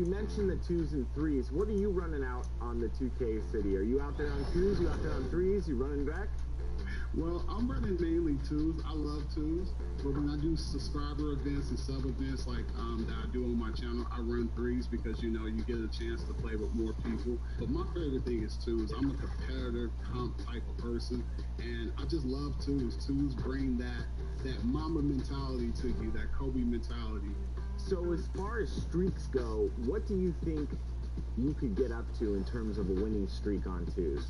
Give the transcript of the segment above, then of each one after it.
you mentioned the 2s and 3s. What are you running out on the 2K City? Are you out there on 2s? You out there on 3s? You running back? Well, I'm running mainly 2s. I love 2s, but when I do subscriber events and sub events like that I do on my channel, I run 3s because, you know, you get a chance to play with more people. But my favorite thing is 2s. I'm a competitive comp type of person, and I just love 2s. 2s bring that mama mentality to you, that Kobe mentality. So as far as streaks go, what do you think you could get up to in terms of a winning streak on 2s?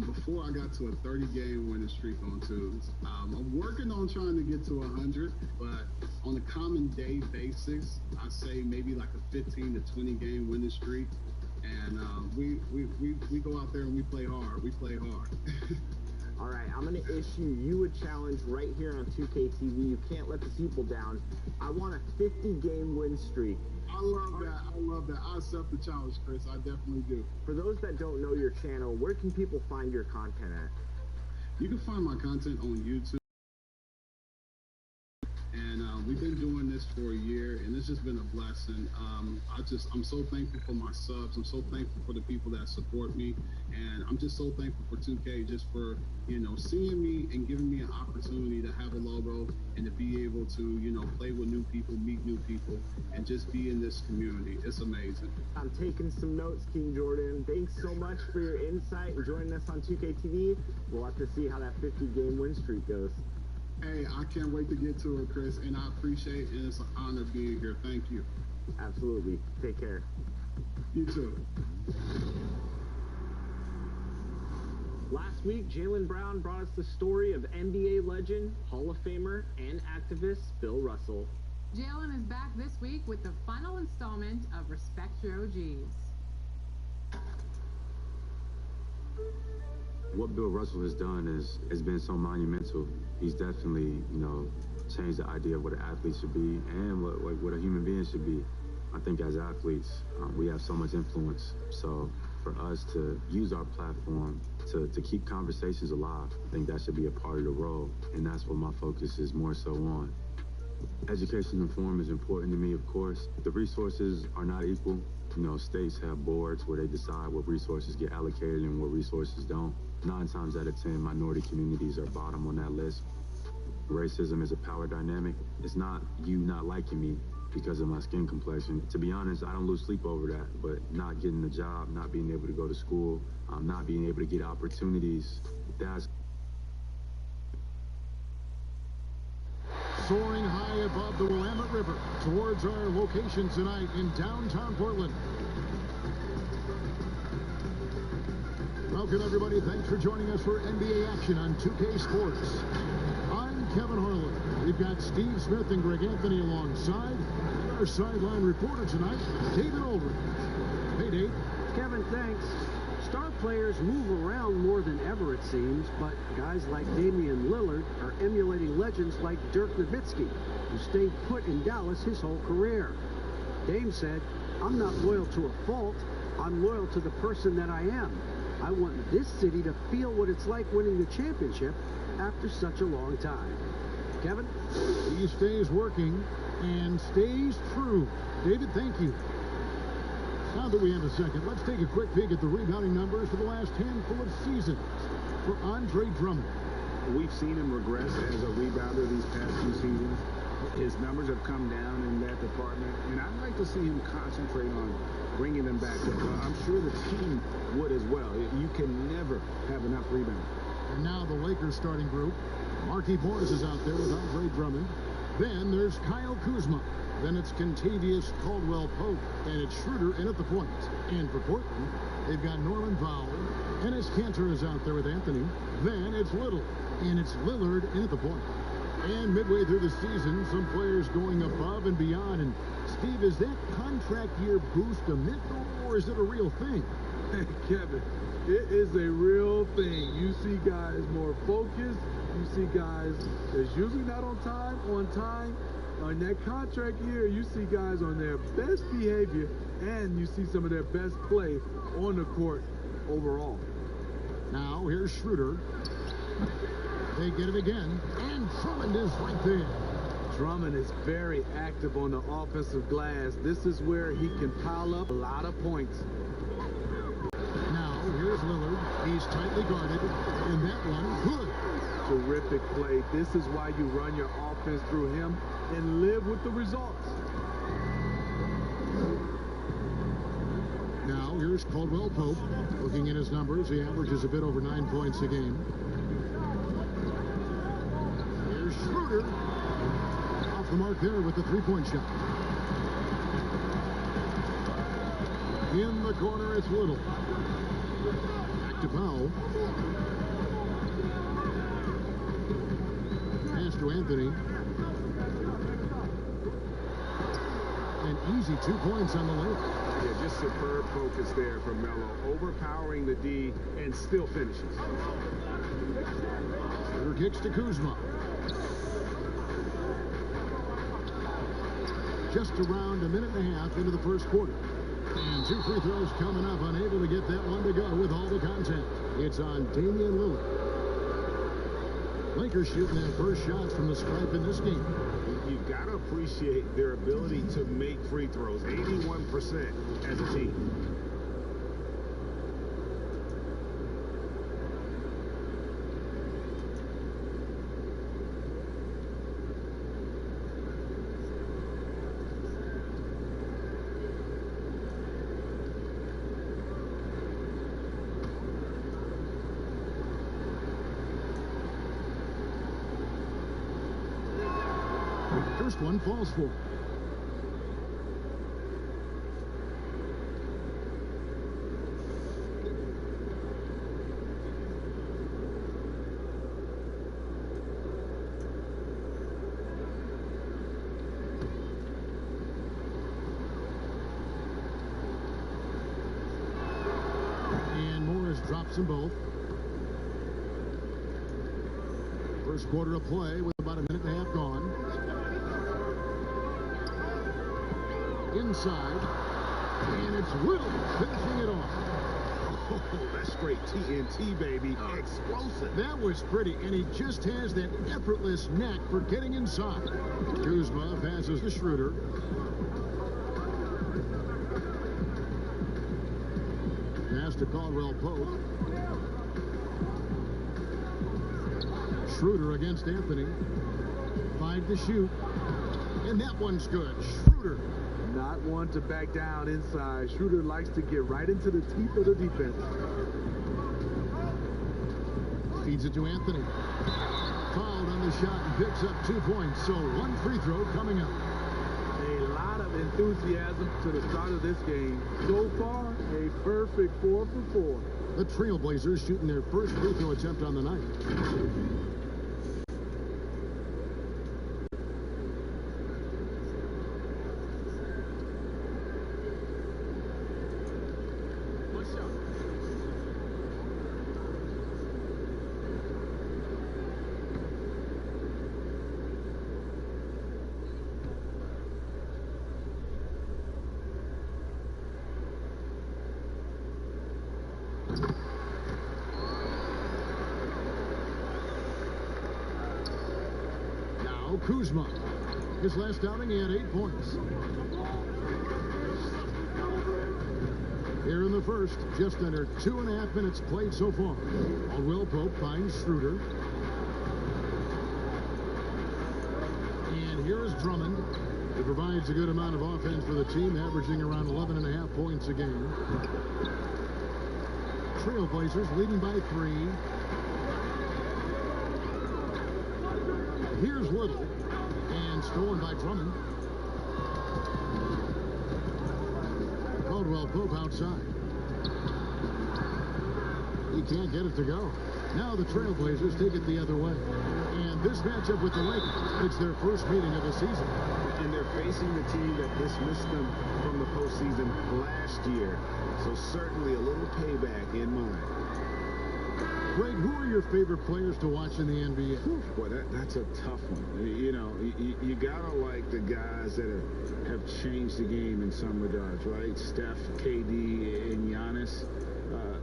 Before I got to a 30-game winning streak on 2s. I'm working on trying to get to 100, but on a common day basis, I say maybe like a 15 to 20-game winning streak. And we go out there and we play hard. We play hard. All right, I'm going to issue you a challenge right here on 2K TV. You can't let the people down. I want a 50-game win streak. I love that. I love that. I accept the challenge, Chris. I definitely do. For those that don't know your channel, where can people find your content at? You can find my content on YouTube. And we've been doing this for a year, and it's just been a blessing. I'm so thankful for my subs. I'm so thankful for the people that support me, and I'm just so thankful for 2K just for, you know, seeing me and giving me an opportunity to have a logo and to be able to, you know, play with new people, meet new people, and just be in this community. It's amazing. I'm taking some notes, King Jordan. Thanks so much for your insight and joining us on 2K TV. We'll have to see how that 50-game win streak goes. Hey, I can't wait to get to it, Chris, and I appreciate it, and it's an honor being here. Thank you. Absolutely. Take care. You too. Last week, Jaylen Brown brought us the story of NBA legend, Hall of Famer, and activist Bill Russell. Jaylen is back this week with the final installment of Respect Your OGs. What Bill Russell has done has been so monumental. He's definitely, you know, changed the idea of what an athlete should be and what a human being should be. I think as athletes, we have so much influence. So for us to use our platform to keep conversations alive, I think that should be a part of the role. And that's what my focus is more so on. Education and reform is important to me, of course. The resources are not equal. You know, states have boards where they decide what resources get allocated and what resources don't. 9 times out of 10, minority communities are bottom on that list. Racism is a power dynamic. It's not you not liking me because of my skin complexion. To be honest, I don't lose sleep over that, but not getting a job, not being able to go to school, not being able to get opportunities, that's... Soaring high above the Willamette River towards our location tonight in downtown Portland. Welcome, everybody. Thanks for joining us for NBA action on 2K Sports. I'm Kevin Harlan. We've got Steve Smith and Greg Anthony alongside. And our sideline reporter tonight, David Aldridge. Hey, Dave. Kevin, thanks. Star players move around more than ever, it seems, but guys like Damian Lillard are emulating legends like Dirk Nowitzki, who stayed put in Dallas his whole career. Dame said, "I'm not loyal to a fault. I'm loyal to the person that I am. I want this city to feel what it's like winning the championship after such a long time." Kevin? He stays working and stays true. David, thank you. Now that we have a second, let's take a quick peek at the rebounding numbers for the last handful of seasons for Andre Drummond. We've seen him regress as a rebounder these past 2 seasons. His numbers have come down in that department, and I'd like to see him concentrate on bringing them back up. I'm sure the team would as well. You can never have enough rebounds. And now the Lakers starting group. Marquise Morris is out there with Andre Drummond. Then there's Kyle Kuzma. Then it's Kentavious Caldwell-Pope, and it's Schroeder in at the point. And for Portland, they've got Norman Powell. Enes Kanter is out there with Anthony. Then it's Little, and it's Lillard in at the point. And midway through the season, some players going above and beyond. And Steve, is that contract year boost a myth, or is it a real thing? Hey, Kevin, it is a real thing. You see guys more focused. You see guys that's usually not on time. On that contract year, you see guys on their best behavior, and you see some of their best play on the court overall. Now, here's Schroeder. They get it again, and Drummond is right there. Drummond is very active on the offensive glass. This is where he can pile up a lot of points. Now, here's Lillard. He's tightly guarded, and that one, good. Terrific play. This is why you run your offense through him and live with the results. Now, here's Caldwell Pope. Looking at his numbers, he averages a bit over 9 points a game. Here's Schroeder. Off the mark there with the three-point shot. In the corner, it's Little. Back to Powell. Pass to Anthony. An easy 2 points on the layup. Yeah, just superb focus there from Melo, overpowering the D and still finishes. Schroeder kicks to Kuzma. Just around a minute and a half into the first quarter. And 2 free throws coming up, unable to get that one to go with all the contact. It's on Damian Lillard. Lakers shooting their first shots from the stripe in this game. You've got to appreciate their ability to make free throws, 81% as a team. First one falls for. And Morris drops them both. First quarter of play with about a minute and a half gone. Inside, and it's Little finishing it off. Oh, that's straight TNT, baby. Explosive. That was pretty, and he just has that effortless knack for getting inside. Kuzma passes to Schroeder. Pass to Caldwell Pope. Schroeder against Anthony. 5 to shoot, and that one's good. Schroeder. Not one to back down inside. Schroeder likes to get right into the teeth of the defense. Feeds it to Anthony. Fouled on the shot and picks up 2 points. So 1 free throw coming up. A lot of enthusiasm to the start of this game. So far, a perfect 4 for 4. The Trailblazers shooting their first free throw attempt on the night. Now Kuzma. His last outing, he had 8 points. Here in the first, just under 2.5 minutes played so far. Caldwell Pope finds Schroeder. And here is Drummond. He provides a good amount of offense for the team, averaging around 11.5 points a game. Trailblazers leading by 3. Here's Little, and stolen by Drummond. Caldwell Pope outside. He can't get it to go. Now the Trailblazers take it the other way. And this matchup with the Lakers, it's their first meeting of the season. And they're facing the team that dismissed them from the postseason last year. So certainly a little payback in mind. Greg, who are your favorite players to watch in the NBA? Boy, that's a tough one. You know, you gotta like the guys that have changed the game in some regards, right? Steph, KD, and Giannis.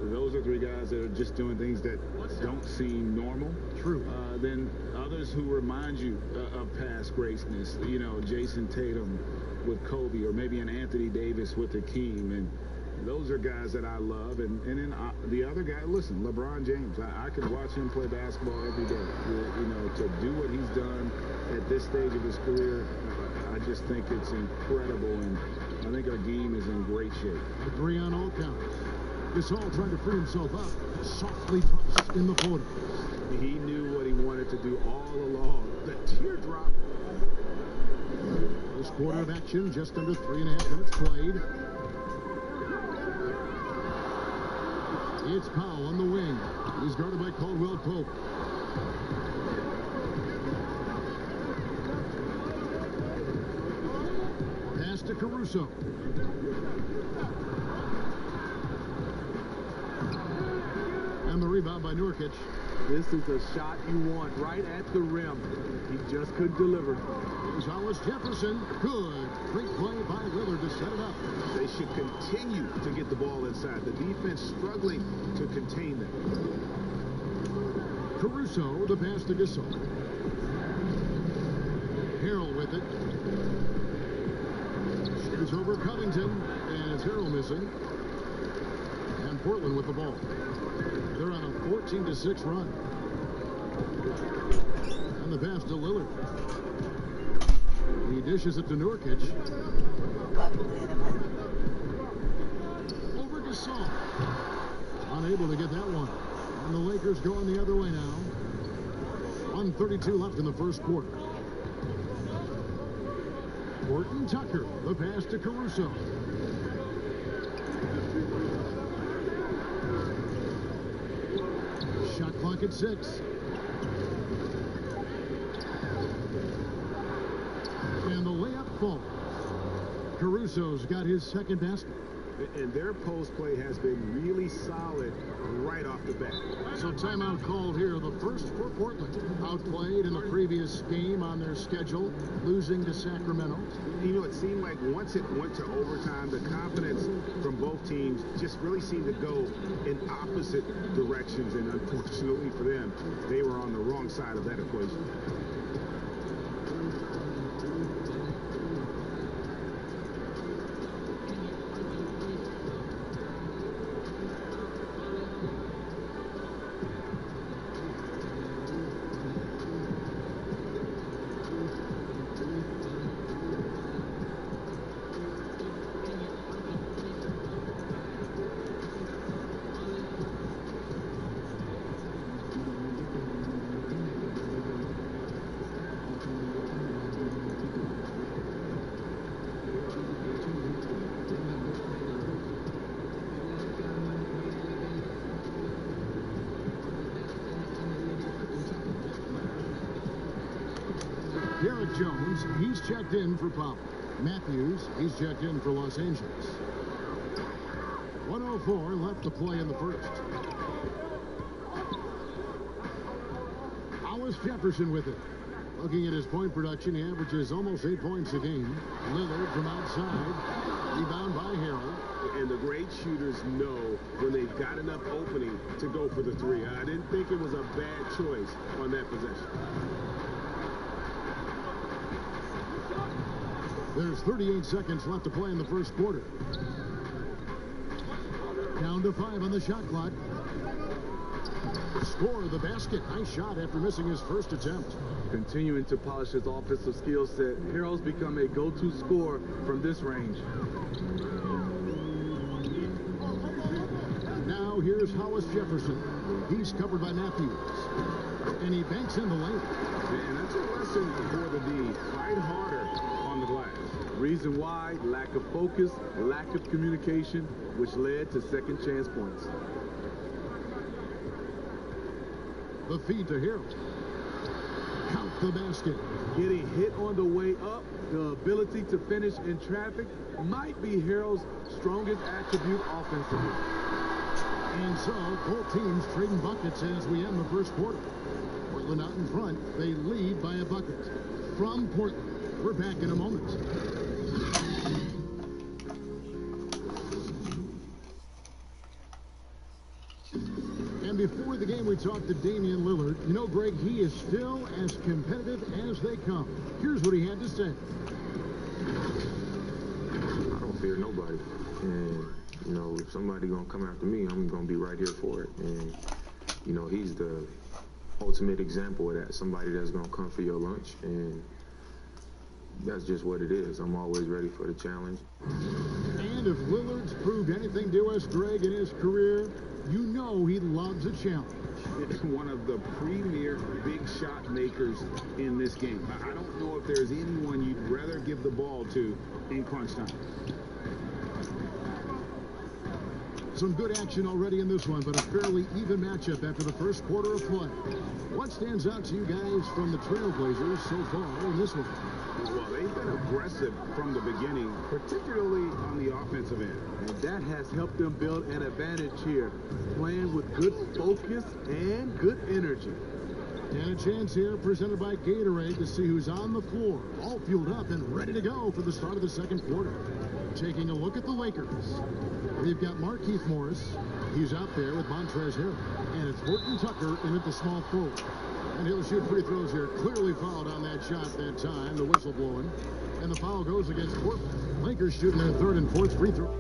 Those are three guys that are just doing things that don't seem normal. True. Then others who remind you of past greatness. You know, Jason Tatum with Kobe, or maybe an Anthony Davis with Hakeem. And those are guys that I love. And then the other guy, listen, LeBron James. I could watch him play basketball every day. You know, to do what he's done at this stage of his career, I just think it's incredible. And I think our game is in great shape. Agree on all counts. Gasol trying to free himself up. Softly punched in the corner. He knew what he wanted to do all along. The teardrop. First quarter of action, just under 3.5 minutes played. It's Powell on the wing. He's guarded by Caldwell Pope. Pass to Caruso. And the rebound by Nurkic. This is a shot you want right at the rim. He just couldn't deliver. Here's Hollis Jefferson. Good. Great play by Lillard to set it up. They should continue to get the ball inside. The defense struggling to contain them. Caruso, the pass to Gasol. Harrell with it. Shoots over Covington, and it's Harrell missing. And Portland with the ball. They're on a 14-6 run. And the pass to Lillard. He dishes it to Nurkic. Over Gasol. Unable to get that one. And the Lakers going the other way now. 1:32 left in the first quarter. Horton Tucker, the pass to Caruso. Shot clock at 6. And the layup falls. Caruso's got his second basket. And their post play has been really solid right off the bat. So timeout called here, the first for Portland. Outplayed in the previous game on their schedule, losing to Sacramento. You know, it seemed like once it went to overtime, the confidence from both teams just really seemed to go in opposite directions. And unfortunately for them, they were on the wrong side of that equation. Derek Jones, he's checked in for Powell. Matthews, he's checked in for Los Angeles. 1:04 left to play in the first. Hollis Jefferson with it. Looking at his point production, he averages almost 8 points a game. Lillard from outside. Rebound by Harrell. And the great shooters know when they've got enough opening to go for the three. I didn't think it was a bad choice on that possession. There's 38 seconds left to play in the first quarter. Down to 5 on the shot clock. Score the basket. Nice shot after missing his first attempt. Continuing to polish his offensive skill set, Harrell's become a go-to scorer from this range. Now here's Hollis Jefferson. He's covered by Matthews. And he banks in the lane. And that's a lesson for the D. Fight harder on the glass. Reason why? Lack of focus, lack of communication, which led to second chance points. The feed to Harrell. Count the basket. Getting hit on the way up, the ability to finish in traffic might be Harrell's strongest attribute offensively. And so, both teams trading buckets as we end the first quarter. Portland out in front. They lead by a bucket. From Portland, we're back in a moment. before the game, we talked to Damian Lillard. You know, Greg, he is still as competitive as they come. Here's what he had to say. I don't fear nobody. And, you know, if somebody going to come after me, I'm going to be right here for it. And, you know, he's the ultimate example of that. Somebody that's going to come for your lunch. And that's just what it is. I'm always ready for the challenge. And if Lillard's proved anything to us, Greg, in his career, you know he loves a challenge. One of the premier big shot makers in this game. I don't know if there's anyone you'd rather give the ball to in crunch time. Some good action already in this one, but a fairly even matchup after the first quarter of play. What stands out to you guys from the Trailblazers so far in this one? Well, they've been aggressive from the beginning, particularly on the offensive end. And that has helped them build an advantage here, playing with good focus and good energy. And a chance here presented by Gatorade to see who's on the floor, all fueled up and ready to go for the start of the second quarter. Taking a look at the Lakers. We've got Markieff Morris. He's out there with Montrezl Harrell. And it's Horton Tucker in at the small forward. And he'll shoot free throws here. Clearly fouled on that shot that time. The whistle blowing. And the foul goes against Portland. Lakers shooting their third and fourth free throw.